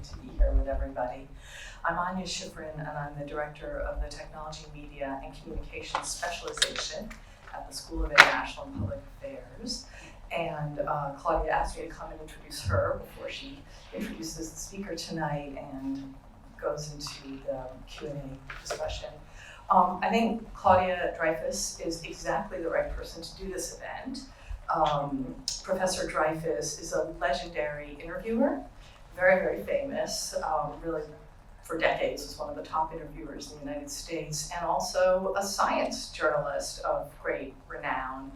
great to be here with everybody. I'm Anya Schifrin, and I'm the Director of the Technology, Media, and Communications Specialization at the School of International and Public Affairs. And Claudia asked me to come and introduce her before she introduces the speaker tonight and goes into the Q&A discussion. I think Claudia Dreifus is exactly the right person to do this event. Professor Dreifus is a legendary interviewer, very, very famous, really for decades was one of the top interviewers in the United States, and also a science journalist of great renown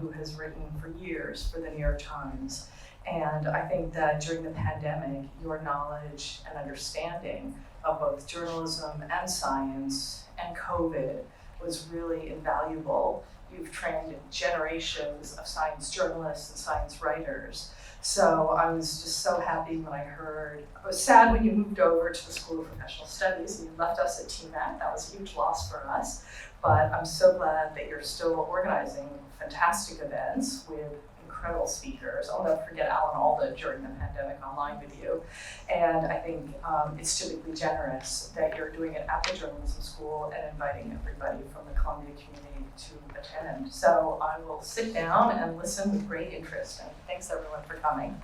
who has written for years for the New York Times. And I think that during the pandemic, your knowledge and understanding of both journalism and science and COVID was really invaluable. You've trained generations of science journalists and science writers. So I was just so happy when I heard, I was sad when you moved over to the School of Professional Studies and you left us at TMAC. That was a huge loss for us. But I'm so glad that you're still organizing fantastic events with incredible speakers. I'll never forget Alan Alda during the pandemic online with you. And I think it's typically generous that you're doing it at the journalism school and inviting everybody from the Columbia community to attend. So I will sit down and listen with great interest. And thanks everyone for coming.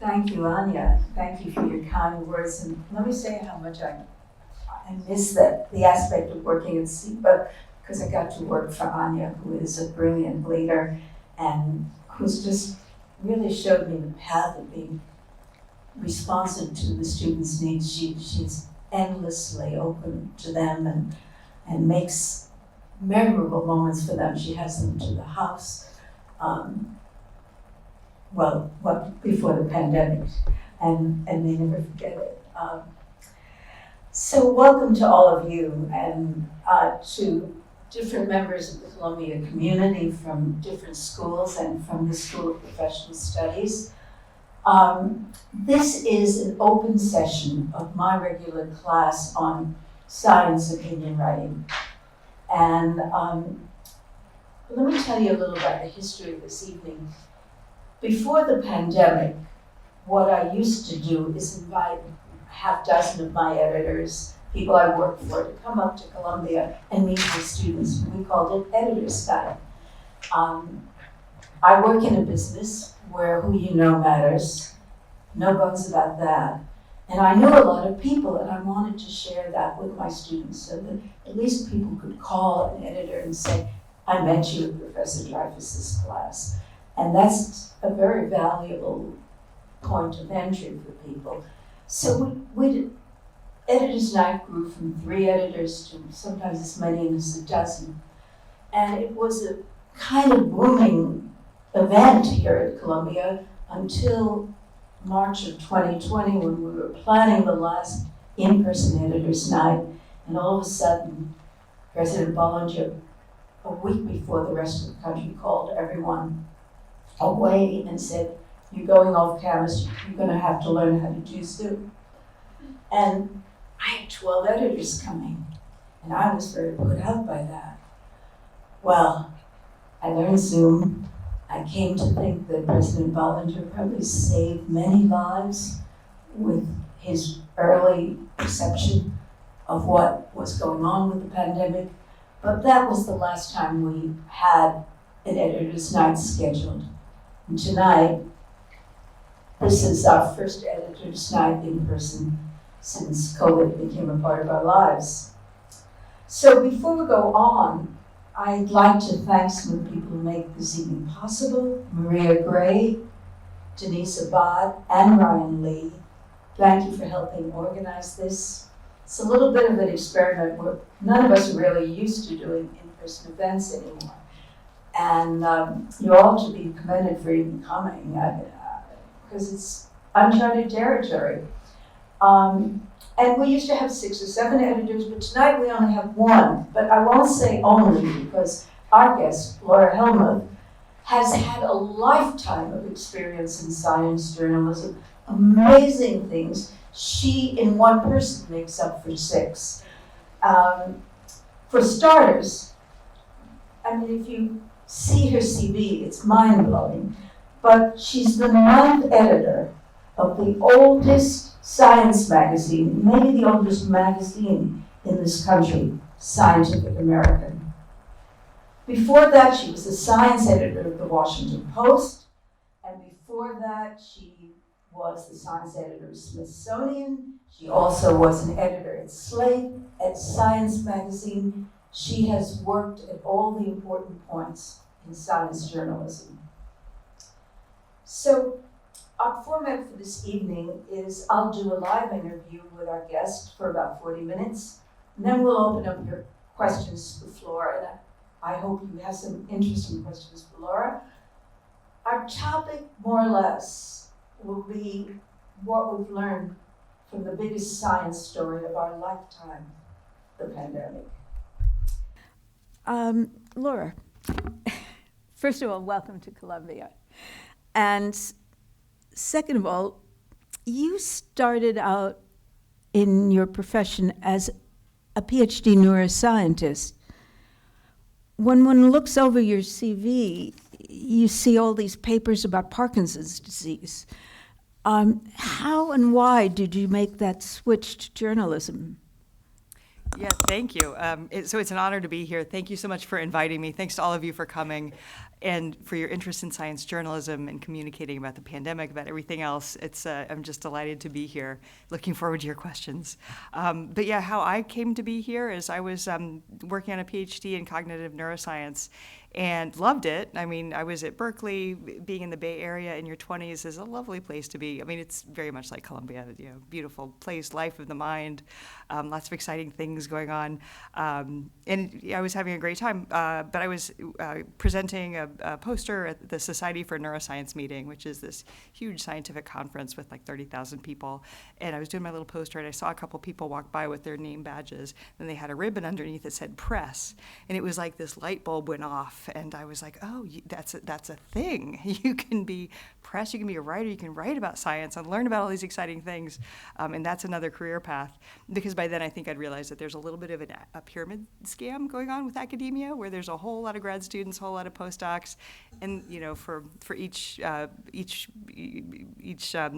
Thank you, Anya. Thank you for your kind words. And let me say how much I miss the aspect of working at SEPA, because I got to work for Anya, who is a brilliant leader and who's just really showed me the path of being responsive to the students' needs. She's endlessly open to them and makes memorable moments for them. She has them to the house, before the pandemic, and they never forget it. So welcome to all of you and to different members of the Columbia community from different schools and from the School of Professional Studies. This is an open session of my regular class on science opinion writing. And let me tell you a little about the history of this evening. Before the pandemic, what I used to do is invite a half dozen of my editors, people I work for, to come up to Columbia and meet with students. We called it Editor's Guide. I work in a business where who you know matters, no bones about that. And I knew a lot of people, and I wanted to share that with my students so that at least people could call an editor and say, I met you at Professor Dreifus's class. And that's a very valuable point of entry for people. So Editors' Night grew from 3 editors to sometimes as many as a dozen. And it was a kind of booming event here at Columbia until March of 2020, when we were planning the last in-person Editors' Night, and all of a sudden, President Bollinger, a week before the rest of the country, called everyone away and said, you're going off campus, you're going to have to learn how to do Zoom. And I had 12 editors coming, and I was very put out by that. Well, I learned Zoom. I came to think that President Bollinger probably saved many lives with his early perception of what was going on with the pandemic. But that was the last time we had an Editor's Night scheduled. And tonight, this is our first Editor's Night in person since COVID became a part of our lives. So before we go on, I'd like to thank some of the people who make this evening possible: Maria Gray, Denise Abad, and Ryan Lee. Thank you for helping organize this. It's a little bit of an experiment where none of us are really used to doing in-person events anymore. And you all should be commended for even coming, because it's uncharted territory. And we used to have 6 or 7 editors, but tonight we only have 1. But I won't say only, because our guest, Laura Helmuth, has had a lifetime of experience in science journalism, amazing things. She, in one person, makes up for 6. For starters, I mean, if you see her CV, it's mind-blowing, but she's the 9th editor of the oldest science magazine, maybe the oldest magazine in this country, Scientific American. Before that, she was the science editor of the Washington Post, and before that, she was the science editor of Smithsonian. She also was an editor at Slate, at Science Magazine. She has worked at all the important points in science journalism. So our format for this evening is I'll do a live interview with our guest for about 40 minutes, and then we'll open up your questions to the floor, and I hope you have some interesting questions for Laura. Our topic, more or less, will be what we've learned from the biggest science story of our lifetime, the pandemic. Laura, first of all, welcome to Columbia. And second of all, you started out in your profession as a PhD neuroscientist. When one looks over your CV, you see all these papers about Parkinson's disease. How and why did you make that switch to journalism? Yeah, thank you. So it's an honor to be here. Thank you so much for inviting me. Thanks to all of you for coming and for your interest in science journalism and communicating about the pandemic, about everything else. I'm just delighted to be here. Looking forward to your questions. But yeah, how I came to be here is I was working on a PhD in cognitive neuroscience and loved it. I mean, I was at Berkeley. Being in the Bay Area in your 20s is a lovely place to be. I mean, it's very much like Columbia, beautiful place, life of the mind, lots of exciting things going on. And I was having a great time, but I was presenting a poster at the Society for Neuroscience meeting, which is this huge scientific conference with like 30,000 people. And I was doing my little poster, and I saw a couple people walk by with their name badges, and they had a ribbon underneath that said press. And it was like this light bulb went off. And I was like, oh, that's a thing. You can be press, you can be a writer, you can write about science and learn about all these exciting things. And that's another career path. Because by then I think I'd realized that there's a little bit of a pyramid scam going on with academia, where there's a whole lot of grad students, a whole lot of postdocs. And for each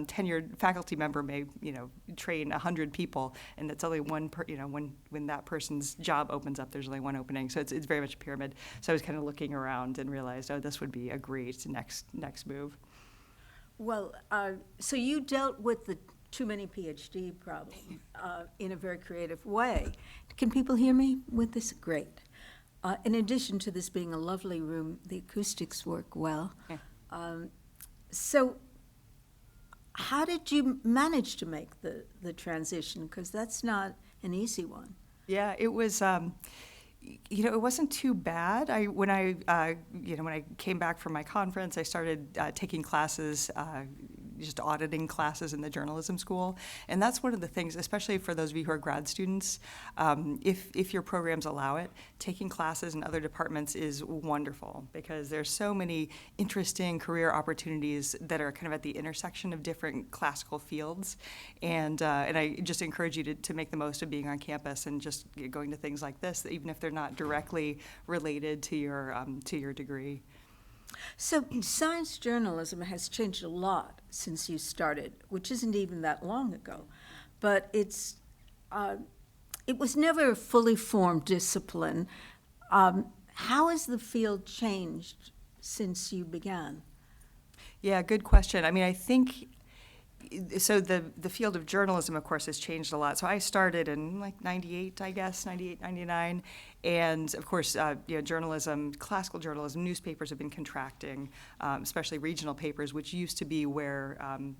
tenured faculty member may train 100 people, and that's only one when that person's job opens up, there's only one opening. So it's very much a pyramid. So I was kind of looking around and realized, oh, this would be a great next move. Well, so you dealt with the too many PhD problem in a very creative way. Can people hear me with this? Great. In addition to this being a lovely room, the acoustics work well. Yeah. So how did you manage to make the transition? Because that's not an easy one. Yeah, it was. It wasn't too bad. When I came back from my conference, I started taking classes, just auditing classes in the journalism school. And that's one of the things, especially for those of you who are grad students, if your programs allow it, taking classes in other departments is wonderful, because there's so many interesting career opportunities that are kind of at the intersection of different classical fields. And I just encourage you to make the most of being on campus and just going to things like this, even if they're not directly related to your degree. So science journalism has changed a lot since you started, which isn't even that long ago, but it was never a fully formed discipline. How has the field changed since you began? Yeah, good question. I mean, I think, so the field of journalism, of course, has changed a lot. So I started in like 98, 99. And of course, journalism, classical journalism, newspapers have been contracting, especially regional papers, which used to be where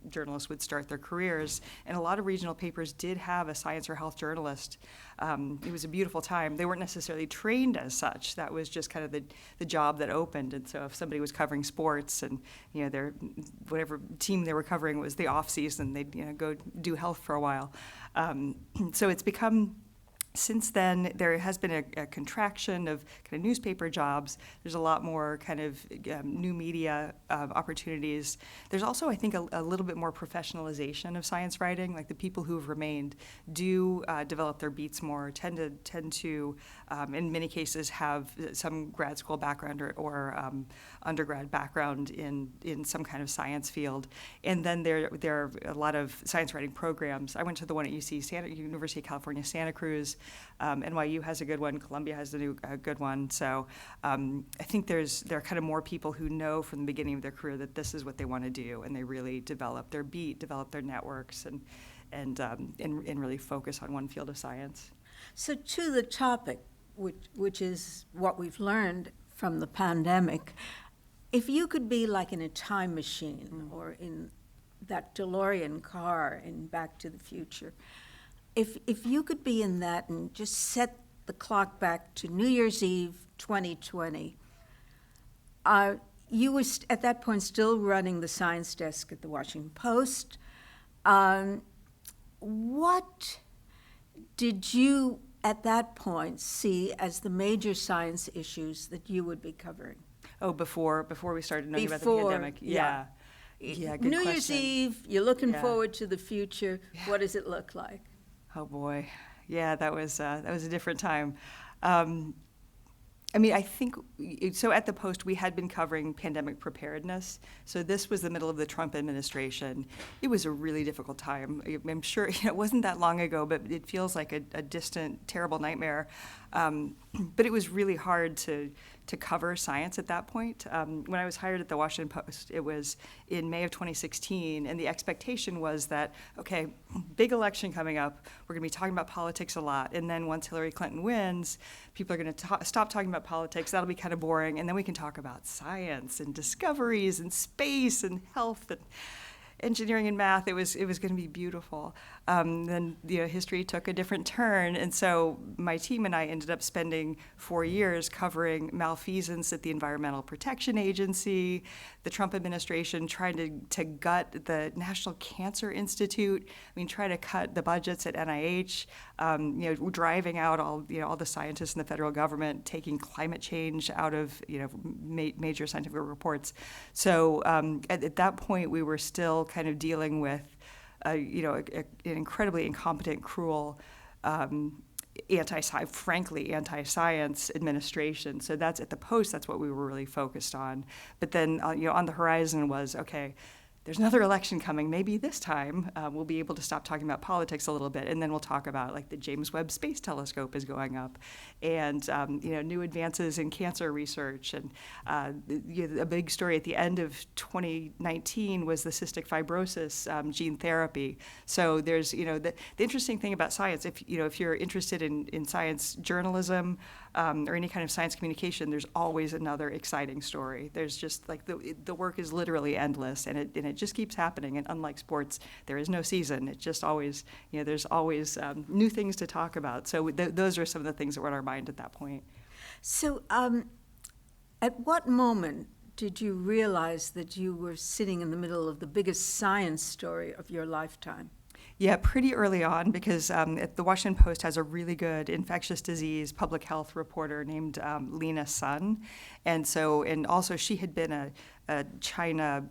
journalists would start their careers. And a lot of regional papers did have a science or health journalist. It was a beautiful time. They weren't necessarily trained as such. That was just kind of the job that opened. And so if somebody was covering sports and their whatever team they were covering was the off season, they'd go do health for a while. So it's become Since then, there has been a contraction of kind of newspaper jobs. There's a lot more kind of new media opportunities. There's also, I think, a little bit more professionalization of science writing. Like the people who've remained do develop their beats more, tend to in many cases, have some grad school background or undergrad background in some kind of science field. And then there are a lot of science writing programs. I went to the one at University of California, Santa Cruz. NYU has a good one. Columbia has a good one. So I think there are kind of more people who know from the beginning of their career that this is what they want to do, and they really develop their beat, develop their networks, and really focus on one field of science. So to the topic, which is what we've learned from the pandemic, if you could be like in a time machine or in that DeLorean car in Back to the Future, if you could be in that and just set the clock back to New Year's Eve 2020, you were at that point still running the science desk at the Washington Post. What did you at that point see as the major science issues that you would be covering? Oh, before we started knowing about the pandemic? Yeah. Yeah, good New question. Year's Eve, you're looking Yeah. forward to the future. Yeah. What does it look like? Oh boy, yeah, that was a different time. I think so. At the Post, we had been covering pandemic preparedness. So this was the middle of the Trump administration. It was a really difficult time. I'm sure it wasn't that long ago, but it feels like a distant, terrible nightmare. But it was really hard to cover science at that point. When I was hired at the Washington Post, it was in May of 2016, and the expectation was that, okay, big election coming up, we're going to be talking about politics a lot, and then once Hillary Clinton wins, people are going to stop talking about politics, that'll be kind of boring, and then we can talk about science and discoveries and space and health and engineering and math. It was going to be beautiful. Then history took a different turn, and so my team and I ended up spending 4 years covering malfeasance at the Environmental Protection Agency, the Trump administration trying to gut the National Cancer Institute. Try to cut the budgets at NIH. Driving out all the scientists in the federal government, taking climate change out of major scientific reports. So at that point, we were still kind of dealing with an incredibly incompetent, cruel, anti-science administration. So that's at the Post. That's what we were really focused on. But then, on the horizon was, okay, there's another election coming. Maybe this time we'll be able to stop talking about politics a little bit, and then we'll talk about like the James Webb Space Telescope is going up, and new advances in cancer research. And a big story at the end of 2019 was the cystic fibrosis gene therapy. So there's the interesting thing about science. If you're interested in science journalism or any kind of science communication, there's always another exciting story. There's just like the work is literally endless, and it just keeps happening. And unlike sports, there is no season. It just always, there's always new things to talk about. So those are some of the things that were on our mind at that point. So at what moment did you realize that you were sitting in the middle of the biggest science story of your lifetime? Yeah, pretty early on, because the Washington Post has a really good infectious disease public health reporter named Lena Sun. And also she had been a China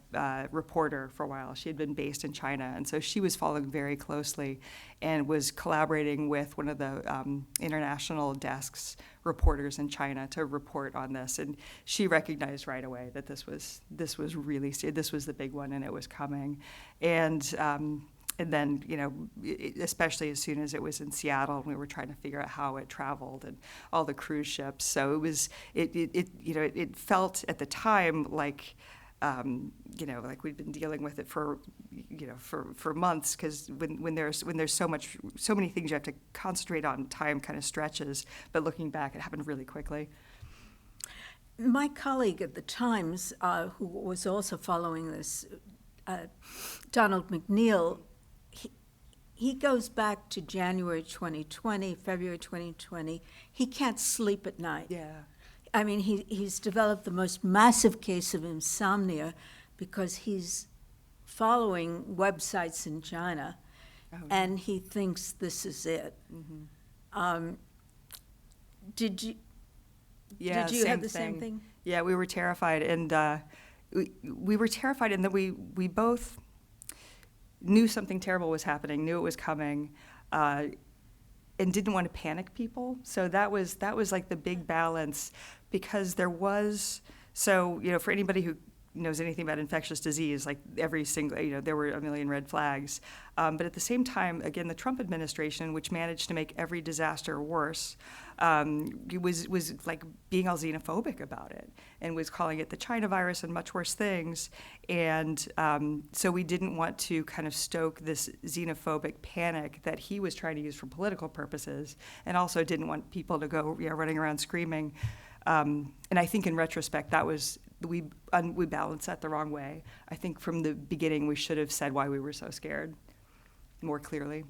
reporter for a while. She had been based in China. And so she was following very closely and was collaborating with one of the international desk's reporters in China to report on this. And she recognized right away that this was really, this was the big one, and it was coming. And then, especially as soon as it was in Seattle, and we were trying to figure out how it traveled and all the cruise ships. So it felt at the time like, like we'd been dealing with it for months, because when there's so many things you have to concentrate on, time kind of stretches. But looking back, it happened really quickly. My colleague at the Times, who was also following this, Donald McNeil, he goes back to January 2020, February 2020. He can't sleep at night. Yeah. He's developed the most massive case of insomnia because he's following websites in China, and he thinks this is it. Mm-hmm. Did you? Yeah, Did you have the same thing? Yeah, we were terrified, and we were terrified, and that we both knew something terrible was happening, knew it was coming, and didn't want to panic people. So that was like the big balance, because there was, so, for anybody who knows anything about infectious disease, like every single, there were a million red flags. But at the same time, again, the Trump administration, which managed to make every disaster worse, was like being all xenophobic about it, and was calling it the China virus and much worse things. And so we didn't want to kind of stoke this xenophobic panic that he was trying to use for political purposes, and also didn't want people to go running around screaming. And I think in retrospect, that was, we balanced that the wrong way. I think from the beginning, we should have said why we were so scared more clearly.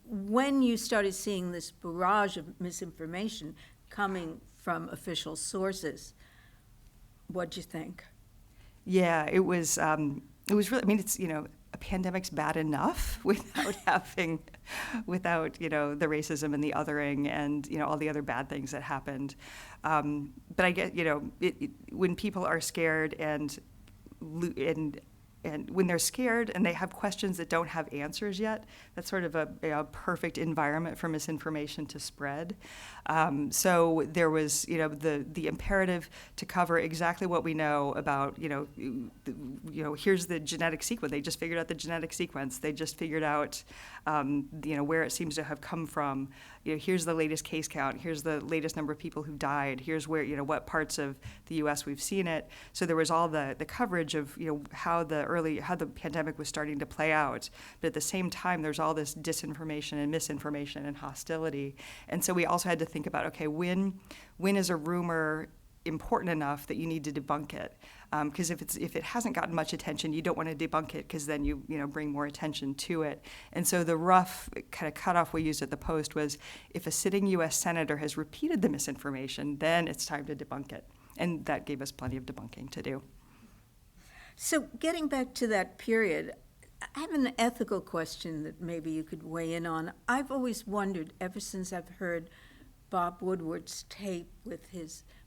When you started seeing this barrage of misinformation coming from official sources, what'd you think? Yeah, it was really, I mean, it's, a pandemic's bad enough without without, the racism and the othering and, all the other bad things that happened. But I get, when people are scared and when they're scared and they have questions that don't have answers yet, that's sort of a perfect environment for misinformation to spread. So there was, the imperative to cover exactly what we know about, here's the genetic sequence. They just figured out the genetic sequence. They just figured out, where it seems to have come from. Here's the latest case count. Here's the latest number of people who died. Here's where, what parts of the U.S. we've seen it. So there was all the coverage of, how the pandemic was starting to play out. But at the same time, there's all this disinformation and misinformation and hostility. And so we also had to think about, okay, when is a rumor important enough that you need to debunk it? Because if it hasn't gotten much attention, you don't want to debunk it, because then you bring more attention to it. And so the rough kind of cutoff we used at the Post was, if a sitting U.S. senator has repeated the misinformation, then it's time to debunk it. And that gave us plenty of debunking to do. So getting back to that period, I have an ethical question that maybe you could weigh in on. I've always wondered, ever since I've heard Bob Woodward's tape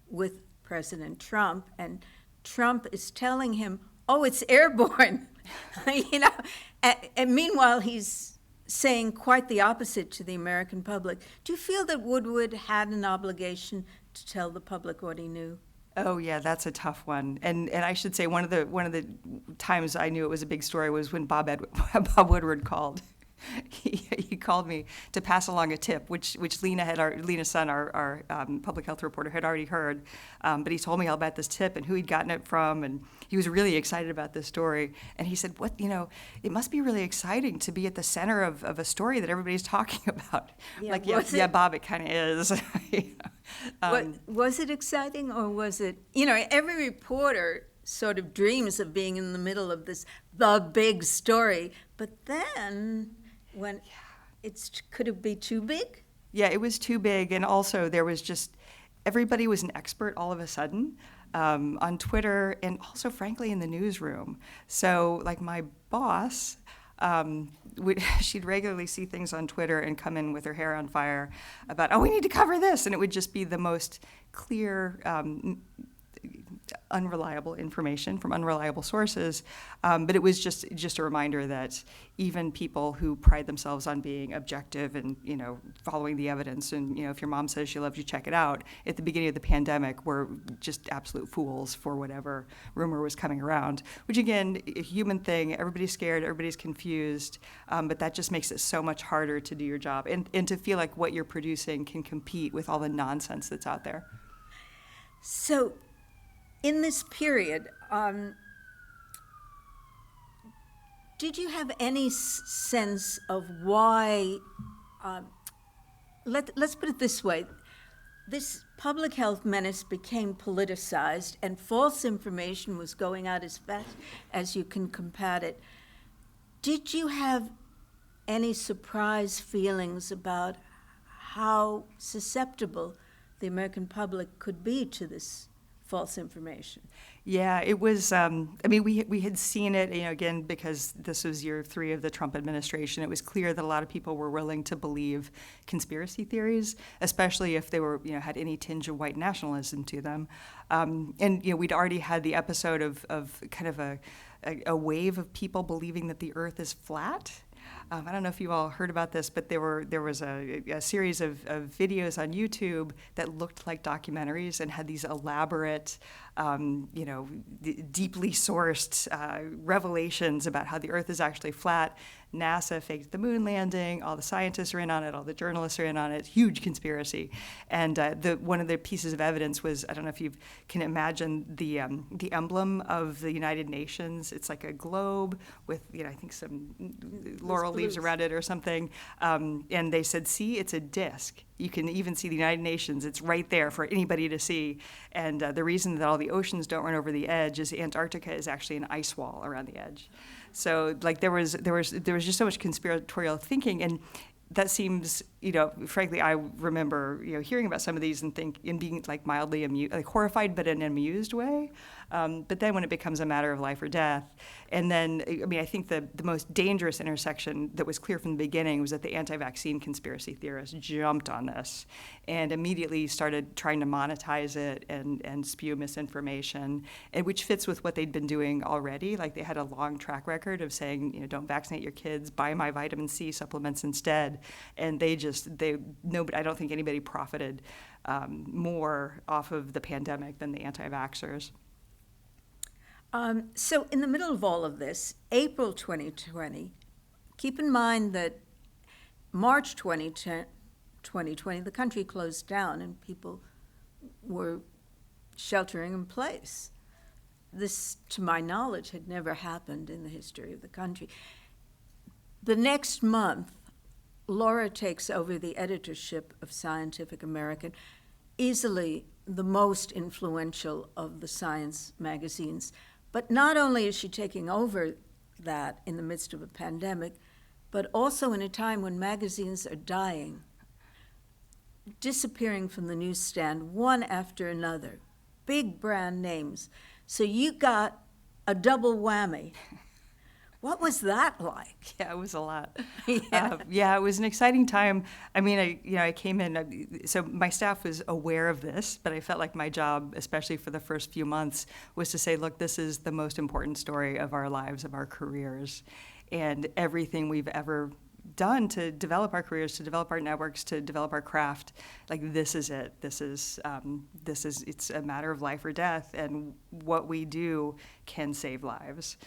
with President Trump, and Trump is telling him, "Oh, it's airborne," and meanwhile he's saying quite the opposite to the American public. Do you feel that Woodward had an obligation to tell the public what he knew? Oh yeah, that's a tough one. And I should say one of the times I knew it was a big story was when Bob Woodward called. He called me to pass along a tip, which Lena Sun, our public health reporter, had already heard. But he told me all about this tip and who he'd gotten it from, and he was really excited about this story. And he said, "What, it must be really exciting to be at the center of a story that everybody's talking about." Yeah, Bob, it kind of is. Was it exciting, or was it? Every reporter sort of dreams of being in the middle of the big story, but then when could it be too big? Yeah, it was too big, and also there was just, everybody was an expert all of a sudden on Twitter, and also frankly in the newsroom. So like my boss, she'd regularly see things on Twitter and come in with her hair on fire about, "Oh, we need to cover this," and it would just be the most clear, unreliable information from unreliable sources. But it was just a reminder that even people who pride themselves on being objective and, following the evidence, and, if your mom says she loves you, check it out, at the beginning of the pandemic were just absolute fools for whatever rumor was coming around, which again, a human thing. Everybody's scared, everybody's confused, but that just makes it so much harder to do your job and to feel like what you're producing can compete with all the nonsense that's out there. So in this period, did you have any sense of why, let's put it this way, this public health menace became politicized and false information was going out as fast as you can combat it. Did you have any surprise feelings about how susceptible the American public could be to this false information? Yeah, it was, I mean, we had seen it, again, because this was year 3 of the Trump administration. It was clear that a lot of people were willing to believe conspiracy theories, especially if they were, had any tinge of white nationalism to them. And, we'd already had the episode of kind of a wave of people believing that the earth is flat. I don't know if you all heard about this, but there was a series of videos on YouTube that looked like documentaries and had these elaborate, deeply sourced revelations about how the Earth is actually flat. NASA faked the moon landing. All the scientists are in on it. All the journalists are in on it. Huge conspiracy. And one of the pieces of evidence was, I don't know if you can imagine the emblem of the United Nations. It's like a globe with, I think some laurel leaves around it or something. And they said, see, it's a disc. You can even see the United Nations. It's right there for anybody to see. And the reason that all the oceans don't run over the edge is Antarctica is actually an ice wall around the edge. So like there was just so much conspiratorial thinking, and that seems, frankly, I remember, hearing about some of these and being like mildly amused, like horrified, but in an amused way. But then when it becomes a matter of life or death, and then, I think the most dangerous intersection that was clear from the beginning was that the anti-vaccine conspiracy theorists jumped on this and immediately started trying to monetize it and spew misinformation, and which fits with what they'd been doing already. Like they had a long track record of saying, don't vaccinate your kids, buy my vitamin C supplements instead. And I don't think anybody profited more off of the pandemic than the anti-vaxxers. So in the middle of all of this, April 2020, keep in mind that March 2020, the country closed down and people were sheltering in place. This, to my knowledge, had never happened in the history of the country. The next month, Laura takes over the editorship of Scientific American, easily the most influential of the science magazines. But not only is she taking over that in the midst of a pandemic, but also in a time when magazines are dying, disappearing from the newsstand one after another, big brand names. So you got a double whammy. What was that like? Yeah, it was a lot. Yeah. It was an exciting time. I came in, so my staff was aware of this, but I felt like my job, especially for the first few months, was to say, look, this is the most important story of our lives, of our careers, and everything we've ever done to develop our careers, to develop our networks, to develop our craft. Like, this is it. It's a matter of life or death, and what we do can save lives.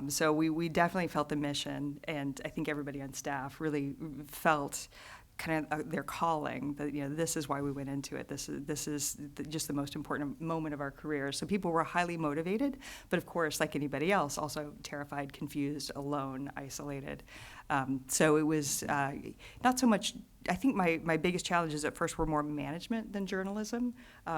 So we definitely felt the mission, and I think everybody on staff really felt kind of their calling, that this is why we went into it. This is just the most important moment of our career. So people were highly motivated, but of course, like anybody else, also terrified, confused, alone, isolated. So it was not so much. I think my biggest challenges at first were more management than journalism,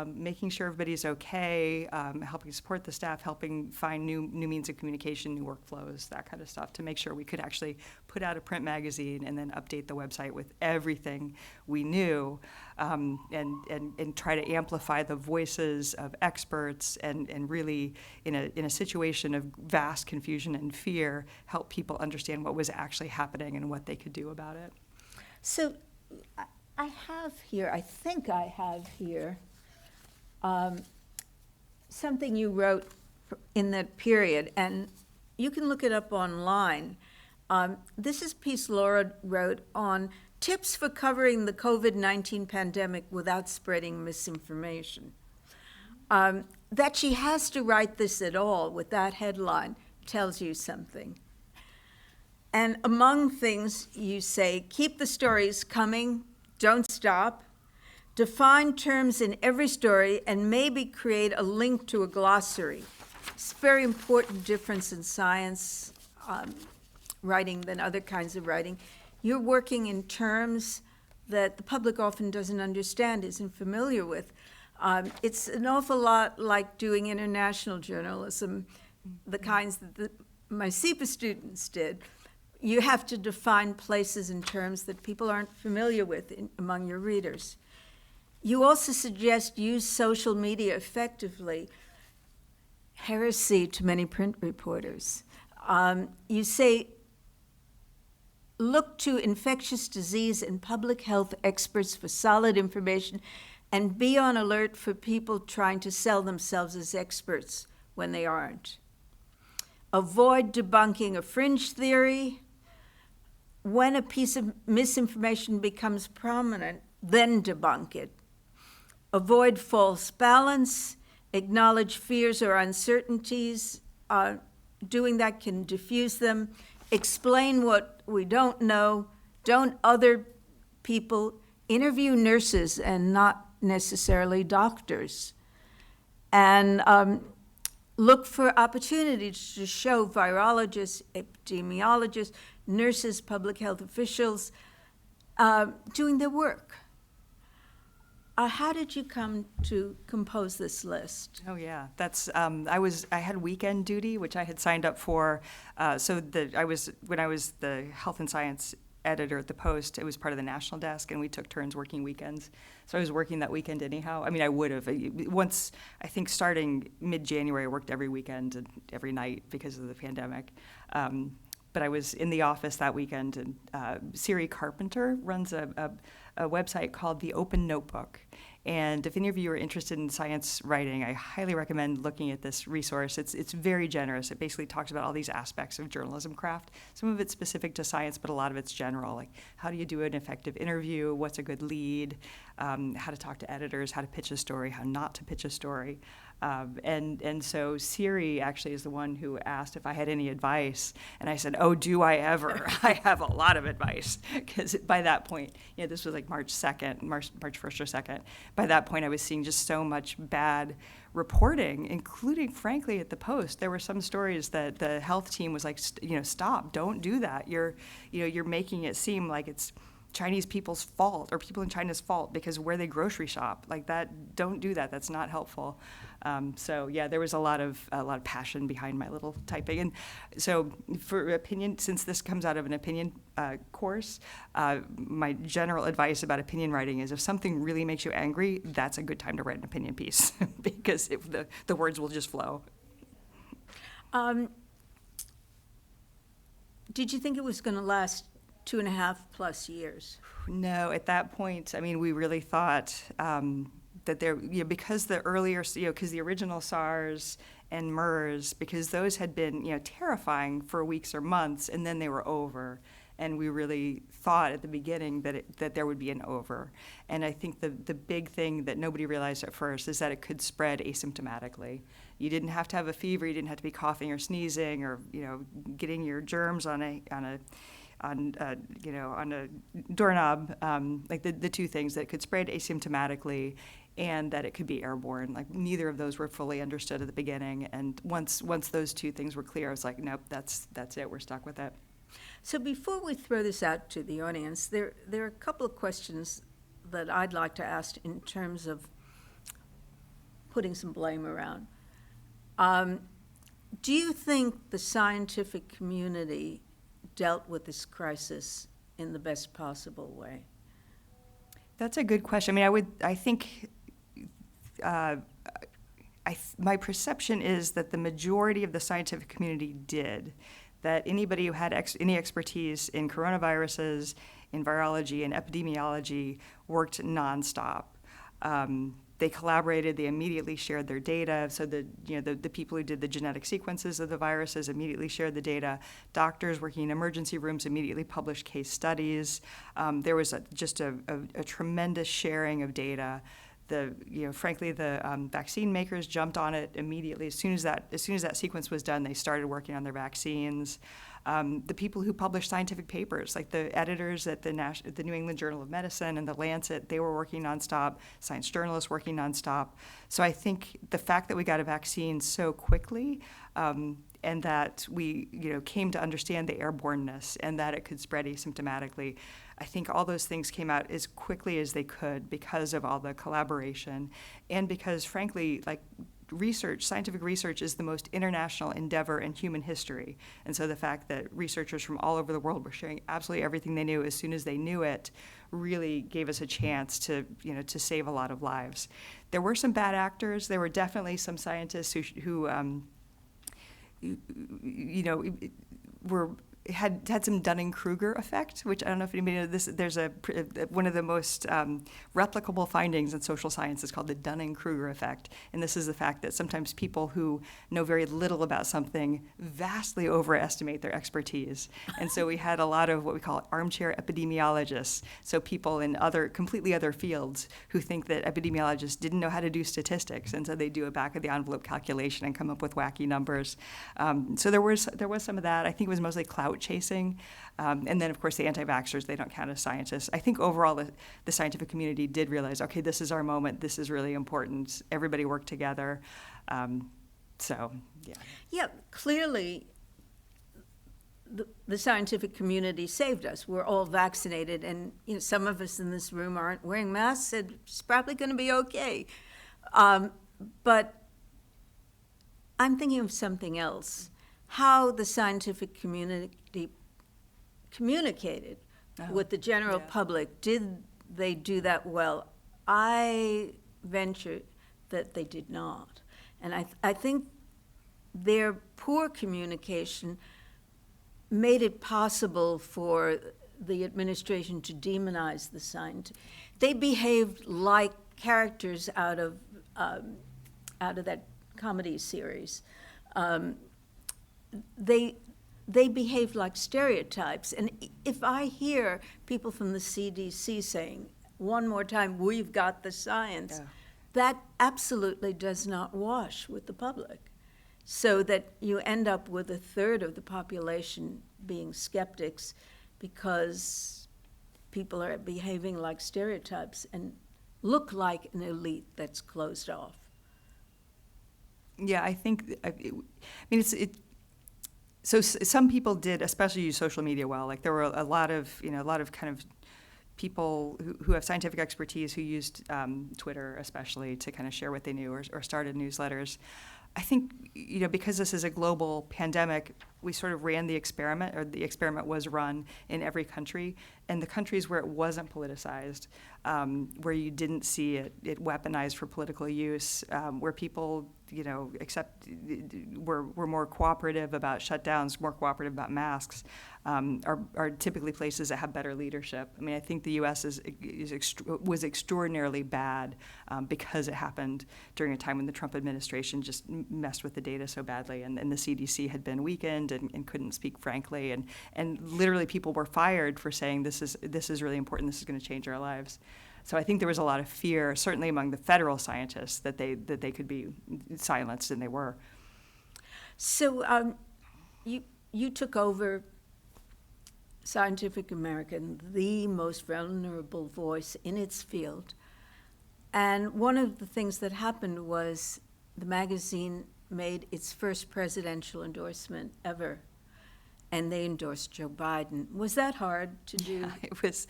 making sure everybody's okay, helping support the staff, helping find new means of communication, new workflows, that kind of stuff, to make sure we could actually put out a print magazine and then update the website with everything we knew, and try to amplify the voices of experts, and really, in a situation of vast confusion and fear, help people understand what was actually happening and what they could do about it. So I think I have here something you wrote in that period, and you can look it up online. This is a piece Laura wrote on tips for covering the COVID-19 pandemic without spreading misinformation. That she has to write this at all with that headline tells you something. And among things you say, keep the stories coming, don't stop, define terms in every story, and maybe create a link to a glossary. It's a very important difference in science writing than other kinds of writing. You're working in terms that the public often doesn't understand, isn't familiar with. It's an awful lot like doing international journalism, the kinds that my CEPA students did. You have to define places and terms that people aren't familiar with among your readers. You also suggest use social media effectively. heresy to many print reporters. You say, look to infectious disease and public health experts for solid information and be on alert for people trying to sell themselves as experts when they aren't. Avoid debunking a fringe theory. When a piece of misinformation becomes prominent, then debunk it. Avoid false balance. Acknowledge fears or uncertainties. Doing that can diffuse them. Explain what we don't know. Don't other people. Interview nurses and not necessarily doctors. And look for opportunities to show virologists, epidemiologists, nurses, public health officials doing their work. How did you come to compose this list? Oh yeah, that's I had weekend duty, which I had signed up for. When I was the health and science editor at the Post, it was part of the national desk, and we took turns working weekends. So I was working that weekend anyhow. I mean, I would have once. I think starting mid-January, I worked every weekend and every night because of the pandemic. But I was in the office that weekend, and Siri Carpenter runs a website called The Open Notebook. And if any of you are interested in science writing, I highly recommend looking at this resource. It's very generous. It basically talks about all these aspects of journalism craft. Some of it's specific to science, but a lot of it's general, like how do you do an effective interview, what's a good lead, how to talk to editors, how to pitch a story, how not to pitch a story. And so Siri actually is the one who asked if I had any advice, and I said, oh, do I ever? I have a lot of advice, because by that point, this was like March 1st or 2nd. By that point, I was seeing just so much bad reporting, including, frankly, at the Post. There were some stories that the health team was like, stop, don't do that. You're making it seem like it's Chinese people's fault or people in China's fault because where they grocery shop, like that. Don't do that. That's not helpful. So yeah, there was a lot of passion behind my little typing. And so for opinion, since this comes out of an opinion course, my general advice about opinion writing is if something really makes you angry, that's a good time to write an opinion piece because the words will just flow. Did you think it was going to last 2.5+ years? No, at that point, I mean, we really thought that there, because the earlier, because the original SARS and MERS, because those had been, terrifying for weeks or months, and then they were over. And we really thought at the beginning that there would be an over. And I think the big thing that nobody realized at first is that it could spread asymptomatically. You didn't have to have a fever, you didn't have to be coughing or sneezing or, getting your germs on a doorknob, like the two things, that it could spread asymptomatically and that it could be airborne. Like neither of those were fully understood at the beginning. And once those two things were clear, I was like, nope, that's it. We're stuck with it. So before we throw this out to the audience, there are a couple of questions that I'd like to ask in terms of putting some blame around. Do you think the scientific community dealt with this crisis in the best possible way? That's a good question. I mean, I think my perception is that the majority of the scientific community did. That anybody who had any expertise in coronaviruses, in virology, and epidemiology worked nonstop. They collaborated, they immediately shared their data. So the people who did the genetic sequences of the viruses immediately shared the data. Doctors working in emergency rooms immediately published case studies. There was just a tremendous sharing of data. Frankly, the vaccine makers jumped on it immediately. As soon as that sequence was done, they started working on their vaccines. The people who published scientific papers, like the editors at the New England Journal of Medicine and the Lancet, they were working nonstop. Science journalists working nonstop. So I think the fact that we got a vaccine so quickly, and that we came to understand the airborneness and that it could spread asymptomatically, I think all those things came out as quickly as they could because of all the collaboration and because, frankly, like scientific research is the most international endeavor in human history. And so the fact that researchers from all over the world were sharing absolutely everything they knew as soon as they knew it really gave us a chance to, to save a lot of lives. There were some bad actors. There were definitely some scientists who had some Dunning-Kruger effect, which I don't know if anybody knows this. There's one of the most replicable findings in social science is called the Dunning-Kruger effect, and this is the fact that sometimes people who know very little about something vastly overestimate their expertise. And so we had a lot of what we call armchair epidemiologists, so people in completely other fields who think that epidemiologists didn't know how to do statistics, and so they do a back-of-the-envelope calculation and come up with wacky numbers. So there was some of that. I think it was mostly clout chasing. And then, of course, the anti-vaxxers, they don't count as scientists. I think overall the scientific community did realize, okay, this is our moment. This is really important. Everybody worked together. So, yeah. Yeah, clearly the scientific community saved us. We're all vaccinated, and some of us in this room aren't wearing masks. It's probably going to be okay. But I'm thinking of something else. How the scientific community communicated with the general public. Did they do that well? I venture that they did not. And I think their poor communication made it possible for the administration to demonize the science. They behaved like characters out of that comedy series. They behave like stereotypes. And if I hear people from the CDC saying, one more time, we've got the science, that absolutely does not wash with the public. So that you end up with a third of the population being skeptics because people are behaving like stereotypes and look like an elite that's closed off. Yeah, I think, so some people did, especially use social media well. Like there were a lot of kind of people who have scientific expertise who used Twitter especially to kind of share what they knew or started newsletters. I think, because this is a global pandemic, we sort of ran the experiment, or the experiment was run in every country. And the countries where it wasn't politicized, where you didn't see it weaponized for political use, where people, were more cooperative about shutdowns, more cooperative about masks, are typically places that have better leadership. I mean, I think the U.S. was extraordinarily bad because it happened during a time when the Trump administration just messed with the data so badly, and the CDC had been weakened and couldn't speak frankly, and literally people were fired for saying this is really important, this is going to change our lives. So I think there was a lot of fear, certainly among the federal scientists, that they could be silenced, and they were. So you took over Scientific American, the most vulnerable voice in its field. And one of the things that happened was the magazine made its first presidential endorsement ever, and they endorsed Joe Biden. Was that hard to do? Yeah, it was.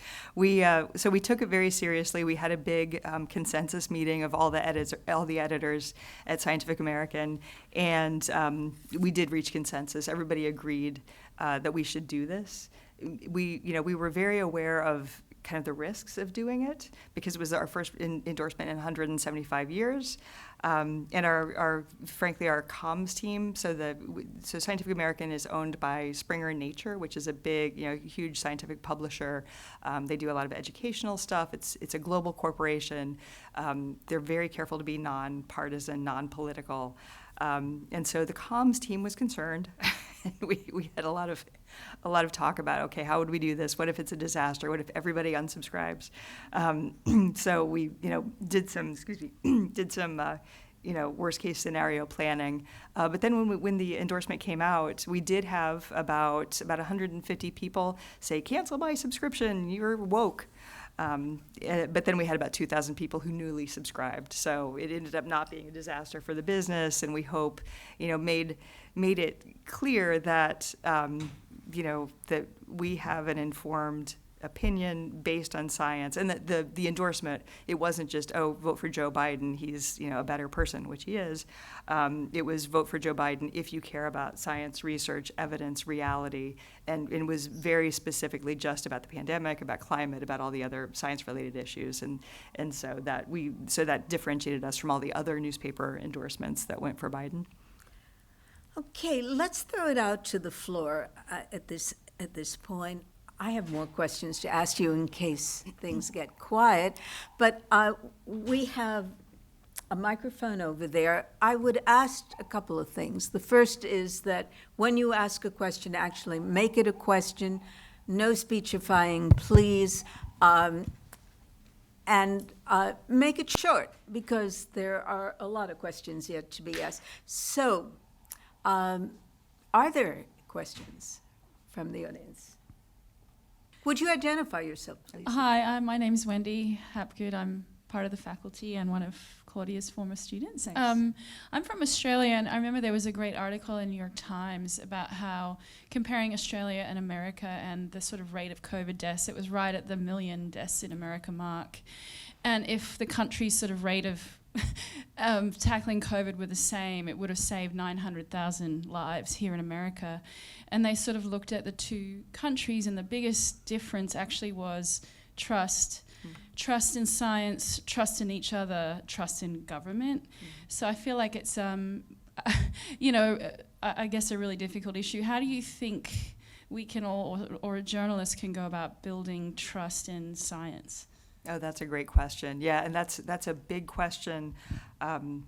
So we took it very seriously. We had a big consensus meeting of all the editors at Scientific American, and we did reach consensus. Everybody agreed that we should do this. We were very aware of kind of the risks of doing it because it was our first endorsement in 175 years, and frankly our comms team. So Scientific American is owned by Springer Nature, which is a big, huge scientific publisher. They do a lot of educational stuff. It's a global corporation. They're very careful to be nonpartisan, non-political, and so the comms team was concerned. We had a lot of talk about, okay, how would we do this? What if it's a disaster? What if everybody unsubscribes? So we, did some worst case scenario planning. But then when the endorsement came out, we did have about 150 people say, cancel my subscription, you're woke. But then we had about 2,000 people who newly subscribed. So it ended up not being a disaster for the business, and we hope, made it clear that, that we have an informed opinion based on science, and the endorsement, it wasn't just, oh, vote for Joe Biden, he's a better person, which he is. It was vote for Joe Biden if you care about science, research, evidence, reality, and it was very specifically just about the pandemic, about climate, about all the other science-related issues, and so that differentiated us from all the other newspaper endorsements that went for Biden. Okay, let's throw it out to the floor at this point. I have more questions to ask you in case things get quiet, but we have a microphone over there. I would ask a couple of things. The first is that when you ask a question, actually make it a question, no speechifying, please, and make it short, because there are a lot of questions yet to be asked. So, are there questions from the audience? Would you identify yourself, please? Hi, my name's Wendy Hapgood. I'm part of the faculty and one of Claudia's former students. Thanks. I'm from Australia, and I remember there was a great article in New York Times about how comparing Australia and America and the sort of rate of COVID deaths, it was right at the 1 million deaths in America mark. And if the country's sort of rate of tackling COVID were the same, it would have saved 900,000 lives here in America. And they sort of looked at the two countries, and the biggest difference actually was trust. Trust in science, trust in each other, trust in government. So I feel like it's, I guess a really difficult issue. How do you think we can all, or a journalist can go about building trust in science? Oh, that's a great question. Yeah, and that's a big question. I'm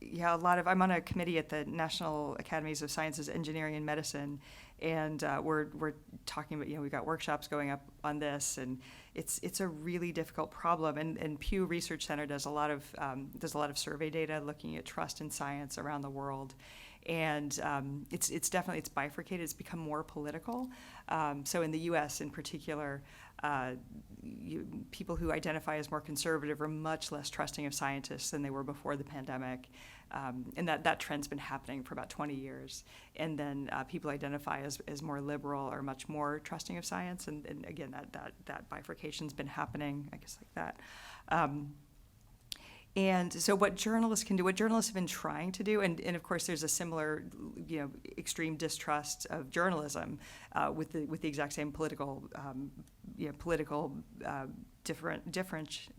on a committee at the National Academies of Sciences, Engineering, and Medicine, and we're talking about, we've got workshops going up on this, and it's a really difficult problem. And Pew Research Center does a lot of survey data looking at trust in science around the world. And it's definitely bifurcated. It's become more political. So in the U.S. in particular, people who identify as more conservative are much less trusting of scientists than they were before the pandemic. And that trend's been happening for about 20 years. And then people identify as more liberal are much more trusting of science. And again, that bifurcation's been happening, I guess, like that. And so what journalists can do, what journalists have been trying to do, and of course there's a similar, extreme distrust of journalism with the exact same political